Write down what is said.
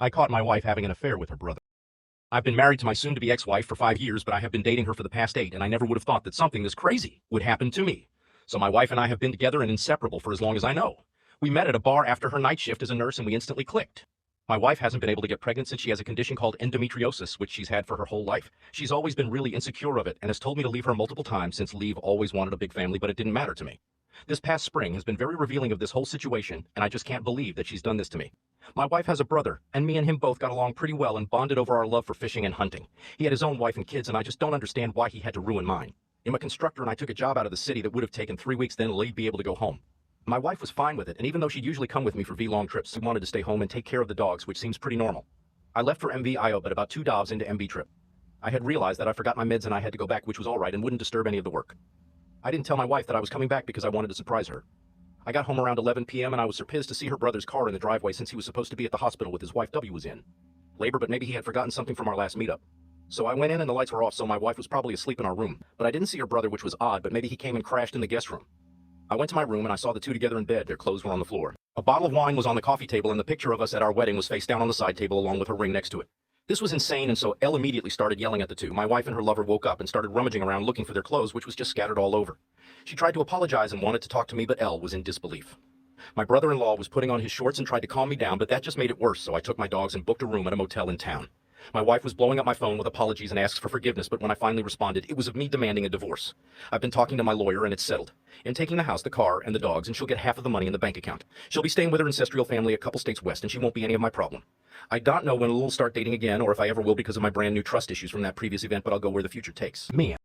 I caught my wife having an affair with her brother. I've been married to my soon-to-be ex-wife for 5 years, but I have been dating her for the past 8, and I never would have thought that something this crazy would happen to me. So my wife and I have been together and inseparable for as long as I know. We met at a bar after her night shift as a nurse, and we instantly clicked. My wife hasn't been able to get pregnant since she has a condition called endometriosis, which she's had for her whole life. She's always been really insecure of it and has told me to leave her multiple times since Leave always wanted a big family, but it didn't matter to me. This past spring has been very revealing of this whole situation, and I just can't believe that she's done this to me. My wife has a brother, and me and him both got along pretty well and bonded over our love for fishing and hunting. He had his own wife and kids, and I just don't understand why he had to ruin mine. I'm a constructor, and I took a job out of the city that would have taken 3 weeks, then Lee'd be able to go home. My wife was fine with it, and even though she'd usually come with me for V-long trips, she wanted to stay home and take care of the dogs, which seems pretty normal. I left for MVIO, but about 2 days into MV trip, I had realized that I forgot my meds and I had to go back, which was all right and wouldn't disturb any of the work. I didn't tell my wife that I was coming back because I wanted to surprise her. I got home around 11 p.m. and I was surprised to see her brother's car in the driveway since he was supposed to be at the hospital with his wife W was in labor, but maybe he had forgotten something from our last meetup. So I went in and the lights were off, so my wife was probably asleep in our room, but I didn't see her brother, which was odd, but maybe he came and crashed in the guest room. I went to my room and I saw the two together in bed. Their clothes were on the floor. A bottle of wine was on the coffee table and the picture of us at our wedding was face down on the side table along with her ring next to it. This was insane, and so Elle immediately started yelling at the two. My wife and her lover woke up and started rummaging around looking for their clothes, which was just scattered all over. She tried to apologize and wanted to talk to me, but Elle was in disbelief. My brother-in-law was putting on his shorts and tried to calm me down, but that just made it worse, so I took my dogs and booked a room at a motel in town. My wife was blowing up my phone with apologies and asked for forgiveness, but when I finally responded, it was of me demanding a divorce. I've been talking to my lawyer and it's settled. In taking the house, the car, and the dogs, and she'll get half of the money in the bank account. She'll be staying with her ancestral family a couple states west, and she won't be any of my problem. I don't know when we'll start dating again or if I ever will because of my brand new trust issues from that previous event, but I'll go where the future takes me.